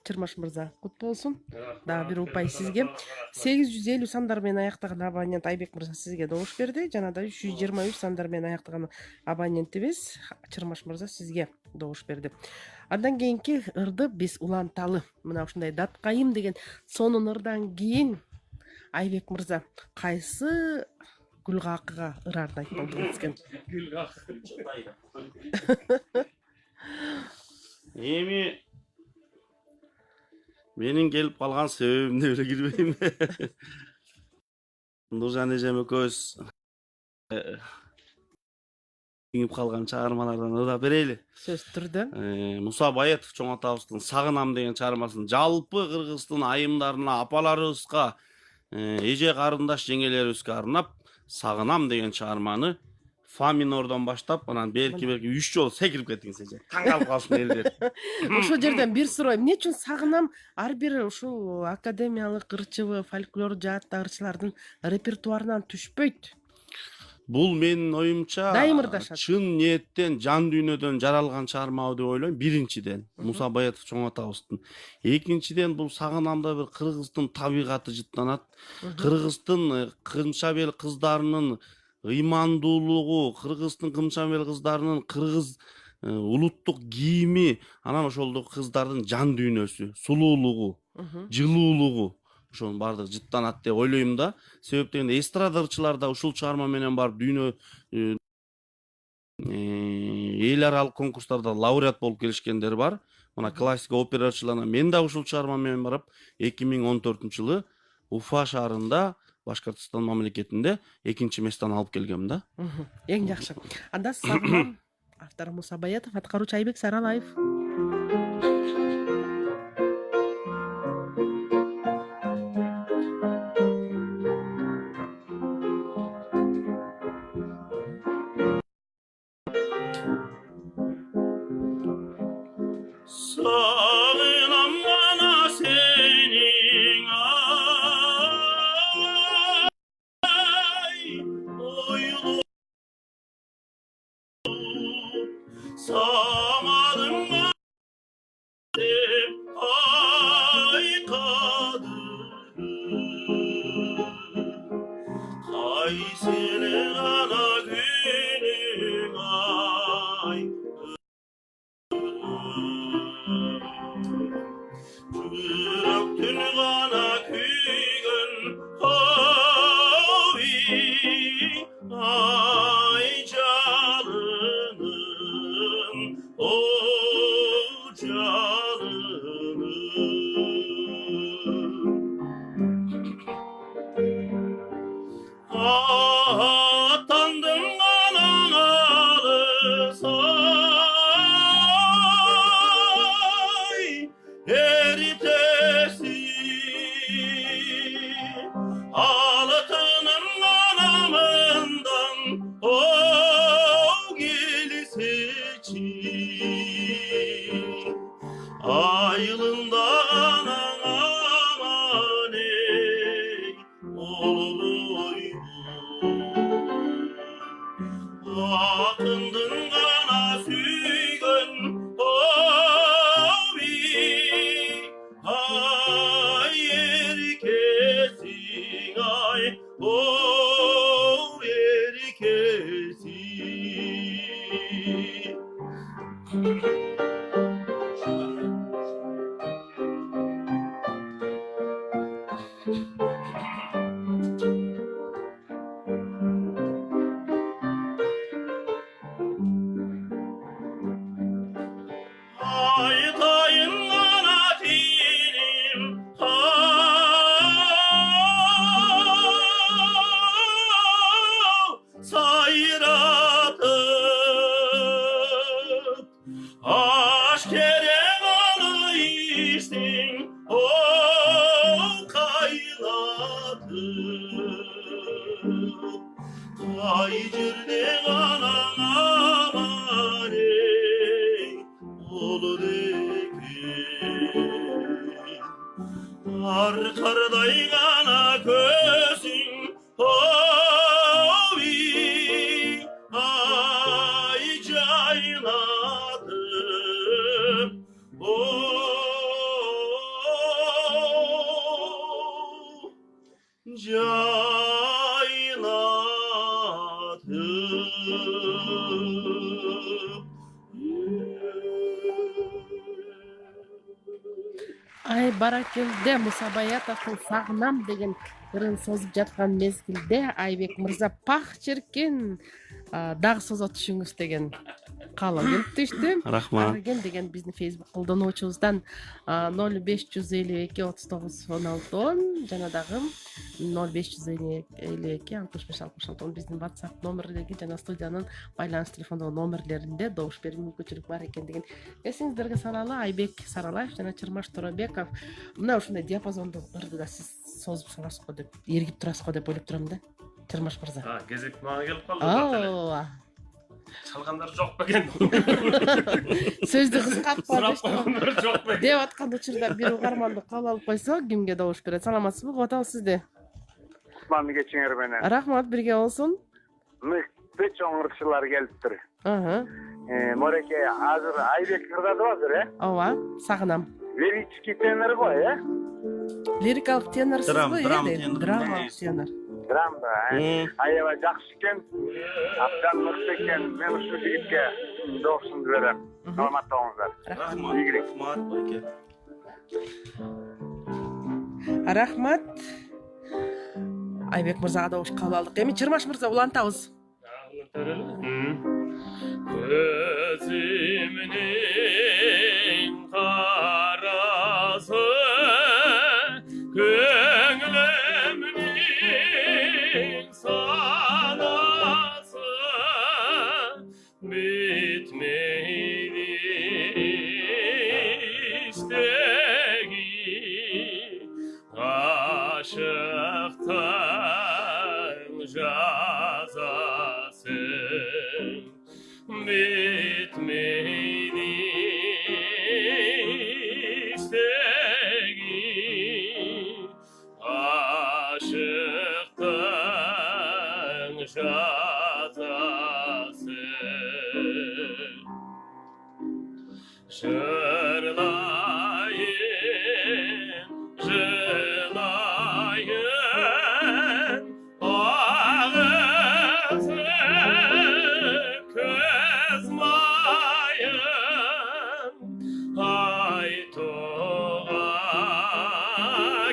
Чырмаш мырза, кут болсун. Дагы бир упай сизге. 850 сандар менен аяктаган абонент Айбек мырза сизге добуш берди. Жана да 323 сандар менен аяктаган абонентибиз Чырмаш мырза сизге добуш берди. Андан кийинки ырды биз уланталы. Мына ушундай Даткайым деген сонун ырдан кийин Айбек мырза кайсы Гүлгакыга ырарды айтып болдуңуз экен? Эми менин келип калган себебимди эле кирбейм. Нуржан эжем экөөбүз иңип калган чыгармалардан ырдап берели. Сөз түрдө. Муса Баятов чоң атабыздын Сагынам деген чыгармасын жалпы Кыргыздын айымдарына, апаларыбызга, эже карындаш жеңелерибизге арнап Сагынам деген чыгарманы фа минордон баштап, анан берки 3 жолу секирип кеттиңиз эже. Таң калып калышым элдер. Ошол жерден бир суроо, эмне үчүн Сагынам ар бир ушул академиялык ырчыбы, фольклор жаатта ырчылардын репертуарынан түшпөйт? Бул менин оюмча Дайым ырдашат. чын ниеттен, жан дүйнөдөн жаралган чыгарма деп ойлойм. Биринчиден Муса Баятов чоң атабыздын. Экинчиден бул Сагынамда бир Кыргыздын табигаты жыттанат. Кыргыздын кымчабел кыздарынын ыймандуулугу, Кыргыздын кымчабел кыздарынын кыргыз улуттук кийими, анан ошолдук кыздардын жан дүйнөсү, сулуулугу, жылуулугу ошонун баардыгы жыттанат деп ойлойм да. Себеп дегенде эстрадачылар да ушул чыгарма менен барып дүйнө эл аралык конкурстарда лауреат болуп келишкендер бар. Мына классика операчыларына мен да ушул чыгарма менен барып 2014-жылы Уфа шаарында Башкортостон мамлекетинде 2-месттен алып келгем да. Эң жакшы. Анда Сагынам автору Муса Баятов, аткаруучу Айбек Саралаев. Sağınam gana senin ay oylu sağmadım dep ay kadırım kayseri gana günüm ay Yürektün gana küygün hovi ay canım o canım Atandım analı say eritesi Alatının anamından o gelisi Aylında anan aman ey oğluyum Akındın gana süygün ovi ay erkesin ay o erkesin Aytayın gana tinim sayratıp Aşk kere gana içtin o kaynatıp Kaycırdı gana aman ey Olu dekin Arkarday gana gözün ovi ay caynadım o Ай баракелде Муса Баятовдун сагынам деген ырын созуп жаткан мезгилде Айбек мырза пах чиркин дагы созо түшүңүз деген каалоо келип түштү. Рахмат. Арген деген биздин Facebook колдонуучубуздан 0552 39 16 10 жана дагы 0552 65 66 10 биздин WhatsApp номерлери жана студиянын байланыш телефондогу номерлеринде добуш берүү мүмкүнчүлүк бар экендигин эсиңиздерге салалы. Айбек Саралаев жана Чырмаш Торобеков мына ушундай диапазондо ырды да сиз созуп саласыз го деп эргип турасыз го деп ойлоп турам да. Чырмаш мырза. Кезек мага келип калды. Ооба. Чалгандар жок бекен. Сөздү кыскартпа Чалгандар жок бекен. деп аткан учурда бир угарманды кабыл алып койсо кимге добуш берет? Саламатсызбы? Угуп атабыз сизди. Кутманды кечиңер менен. Рахмат, бирге болсун. Мыкты чоңурчулар келиптир. Мореке азыр Айбек кырдадыбызыр, Ооба, сагынам. Лирический тенор го, Лирикалык тенорсузбу? Драма Драма тенор. Драма, аябай жакшы экен. Абдан мыкты экен. Мен ушул жигитке добушумду берем. Саламатта болуңуздар. Рахмат. Рахмат байке. Рахмат. Айбек мырзага добуш кабыл алдык. Эми Чырмаш мырза улантабыз. Gözümün karası Gönlümün sanası Bitmeydi işteki Aşıktan cazası Bitmeydi Aytuğa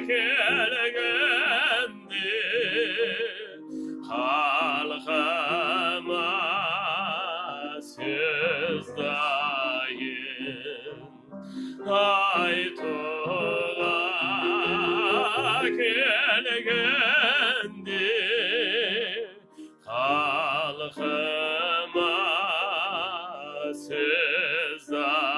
kelgendi halkıma söz dayın. Aytuğa kelgendi halkıma söz dayın.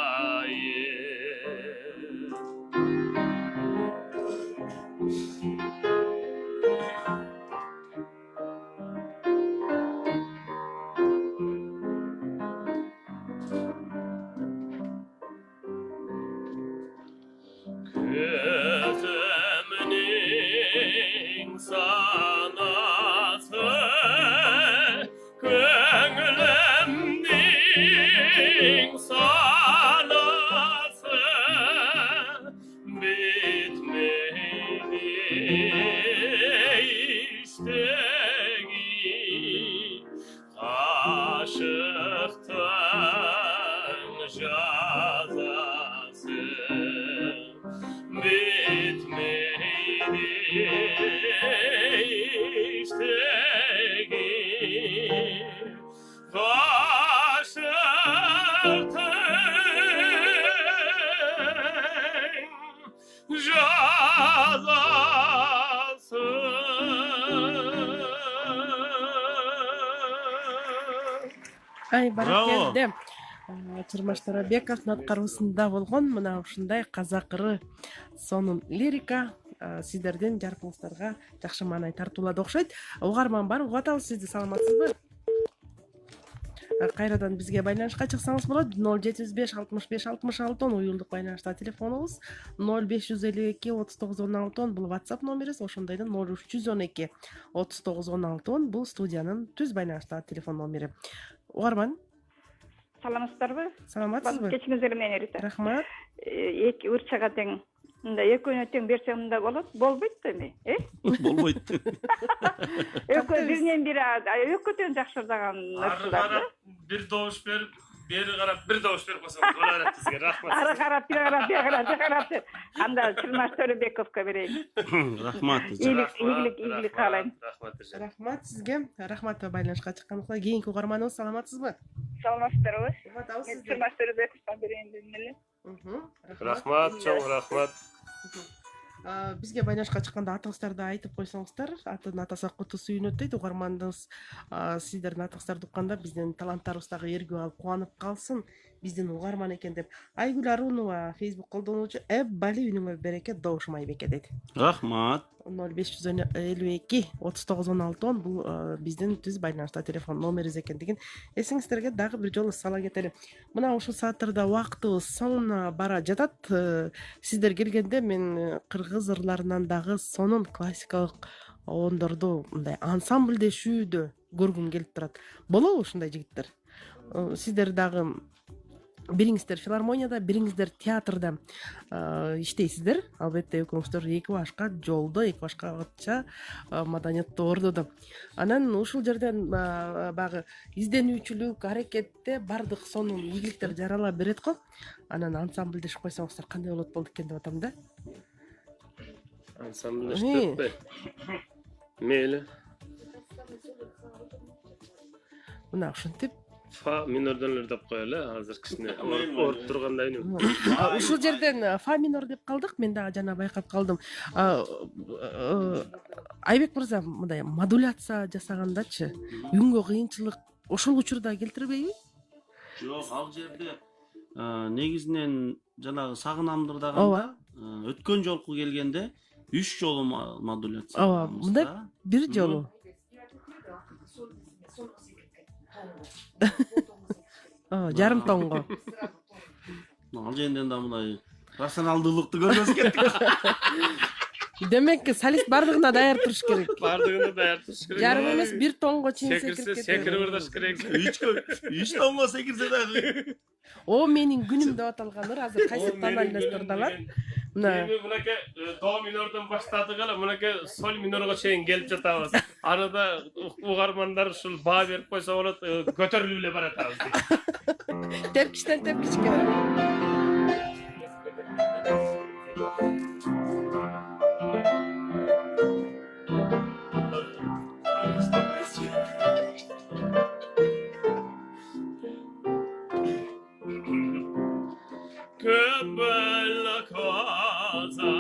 Gözümün sanası, gönlümün sanası bitmedi işteki aşıktan cazası bitmedi işteki aşıktan cazası. Ай, Браво. баракелде. Чырмаш Тарабековдун аткаруусунда болгон мына ушундай казак ыры сонун лирика сиздердин жаркыңыздарга жакшы маанай тартуулады окшойт. Угарман бар, угуп атабыз сизди, саламатсызбы? Кайрадан бизге байланышка чыксаңыз болот. 075 65 66 уюлдук байланышта телефонубуз 0552 39 16 бул WhatsApp номерибиз, ошондойдон 0312 39 16 бул студиянын түз байланыштагы телефон номери. Угарман, Саламатсыздарбы? саламатсызбы? Кечиңиздер менен Рита. Рахмат. Эки урчага тең. Мындай экөөнө тең берсем мындай болот. Болбойт да эми, Болбойт. Экөө биринен бири экөө тең жакшырдаган ырчылар. Bir doğuş ver, beri karap bir doğuş ver koysam dolar et sizge. Rahmat. Ары карап, бир карап, бир карап, бир карап. Анда Чырмаш Төрөбековго берейин. Рахмат. Ийгилик каалайм. Rahmat. Рахмат сизге. Рахмат байланышка чыкканыңызга. Кийинки угарманыбыз, саламатсызбы? Саламатсыздарбы? Угуп атабыз сизди. Чырмаш Төрөбековго берейин дедим эле. Rahmat, çok rahmat. Бизге байланышка чыкканда атыңыздарды айтып койсоңуздар, атын атаса куту сүйүнөт дейт. Угармандыңыз сиздердин атыңыздарды укканда биздин таланттарыбыз дагы эргип алып кубанып калсын, биздин угарман экен деп. Айгүл Арунова Facebook колдонуучу бали үнүңө береке, добушум Айбеке дейт. Рахмат. 0552 39 16 бул биздин түз байланышта телефон номерибиз экендигин эсиңиздерге дагы бир жолу сала кетели. Мына ушул сааттарда убактыбыз соңуна бара жатат. Сиздер келгенде мен кыргыз ырларынан дагы сонун классикалык оондорду мындай ансамблдешүүдө көргүм келип турат. Болобу ушундай жигиттер? Сиздер дагы бириңиздер филармонияда, бириңиздер театрда иштейсиздер. Албетте экөөңүздөр эки башка жолдо, эки башка катча маданияттуу ордодо. Анан ушул жерден багы изденүүчүлүк, аракетте бардык сонун ийгиликтер жарала берет го. Анан ансамблдешип койсоңуздар кандай болот болду экен деп атам да. Ансамблештик бе? Мейли. Мына ушинтип Fa minörden деп коелу, азыр кичине оруп тургандай үнүм. Ушул жерден фа минор деп калдык, мен дагы жана байкап калдым. Айбек мырза, мындай модуляция жасагандачы, үнгө кыйынчылык ошол учурда келтирбейби? Жок, ал жерде негизинен жанагы сагынамдырдаганда өткөн жолку келгенде 3 жолу модуляция. Ооба, мындай бир жолу. Жарым тонго. Ал жерден да мындай рационалдуулукту көргөз кеттик. Демек, солист бардыгына даяр туруш керек. Бардыгына даяр туруш керек. Жарым эмес, бир тонго чейин секирип секирип ырдаш керек. 3 тонго секирсе дагы. О, менин күнүм деп аталган ыр азыр кайсы тональностордалар. Мынакей до минордон баштадык эле, мынакей соль минорго чейин келип жатабыз. Арада угармандар ушул баа берип койсо болот, көтөрүлүп эле баратабыз. Тепкичтен тепкичке. Che bella cosa,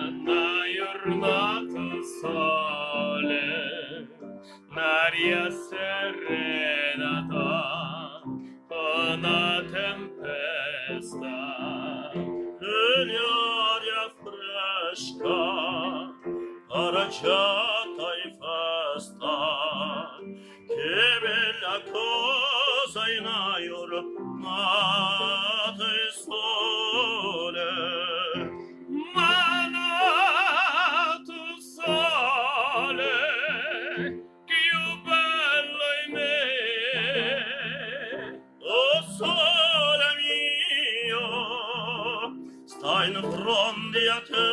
una giornata sole, un'aria serenata, una tempesta, l'aria fresca, arrabbiata e festa, che bella cosa in una giornata sole, manato sole, più bello in me, oh sole mio, stai in fronte a te,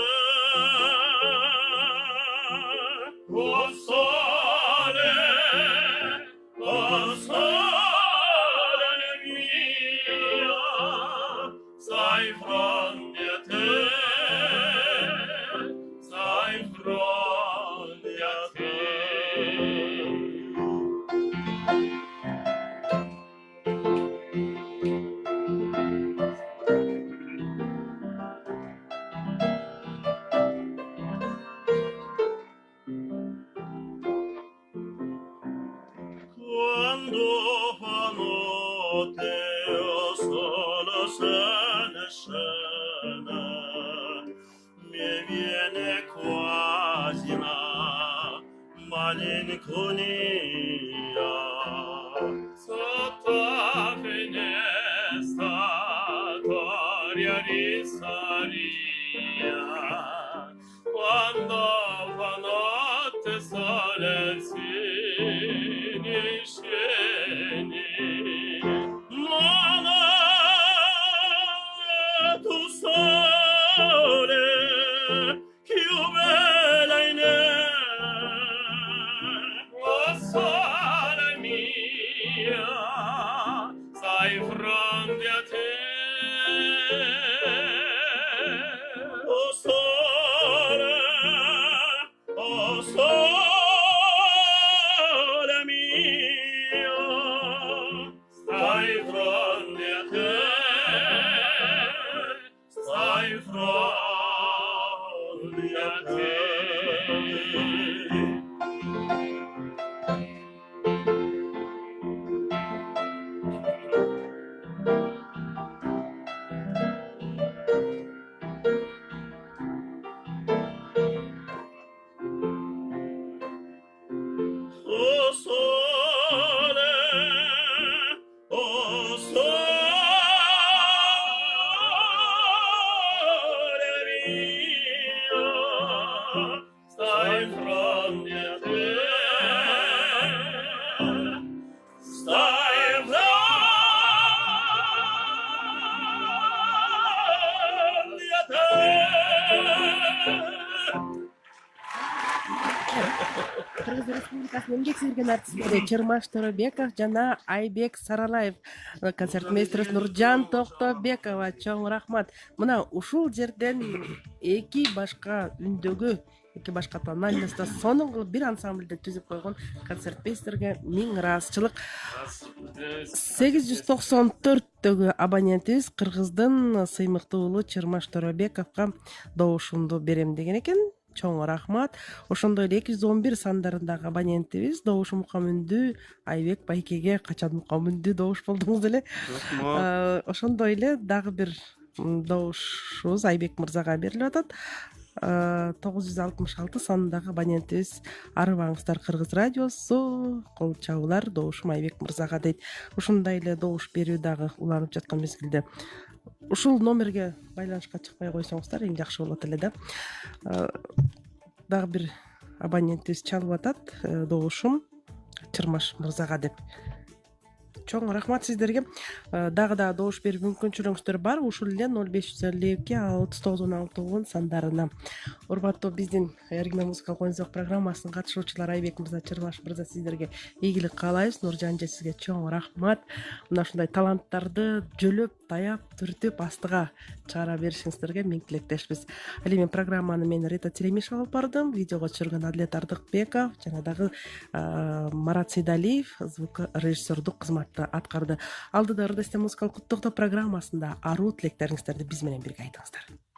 oh sole mio, stai in fronte a te, stai in fronte a te. Quando fa notte o solo se ne scena, mi viene quasi una malinconia. Sotto la finestra l'aria risaria, quando fa notte sole si sceni, ma tu sole, più bella in me, oh sole mia, stai in fronte a te, oh sole mio, stai in fronte a te, stai in fronte a te. Oh sole mio, stai in fronte a te, stai in fronte a te. Кыргыз Республикасынын эмгек сиңирген артисттери Чырмаш Төрөбеков жана Айбек Саралаев, концертмейстерибиз Нуржан Токтобекова, чоң рахмат. Мына ушул жерден эки башка үндөгү, эки башка тональносто сонун кылып бир ансамбльде түзүп койгон концертмейстерге миң ыраазычылык. 894-төгү абонентибиз Кыргыздын сыймыктуу уулу Чырмаш Төрөбековго добушумду берем деген экен. Чоң рахмат. Ошондой эле 211 сандарындагы абонентибиз добуш мукамүндүү Айбек Байкеге качан мукамүндүү добуш болдуңуз эле. Ошондой эле дагы бир добушубуз Айбек мырзага берилип атат. 966 санындагы абонентибиз арыбаңыздар Кыргыз радиосу, кол чабуулар добушум Айбек мырзага дейт. Ушундай эле добуш берүү дагы уланып жаткан мезгилде ушул номерге байланышка чыкпай койсоңуздар эң жакшы болот эле да. Дагы бир абонентибиз чалып атат, добушум Чырмаш мырзага деп. чоң рахмат сиздерге. Дагы да добуш берип мүмкүнчүлүгүңүздөр бар. Ушул эле 0552 3916 сандарына. Урматтуу биздин Эргиме музыкалык оюн программасынын катышуучулары Айбек мырза, Чырмаш мырза, сиздерге ийгилик каалайбыз. Нуржан же сизге чоң рахмат. Мына ушундай таланттарды жөлөп, таяп, түртүп астыга чыгара беришиңиздерге миң тилектешпиз. Ал эми программаны мен Рита Теремишева алып бардым. Видеого түшүргөн Адлет Ардыкбеков жана дагы Марат Сейдалиев звук режиссердук кызматты аткарды. Алдыда Ырдестен музыкалык куттуктоо программасында аруу тилектериңиздерди биз менен бирге айтыңыздар.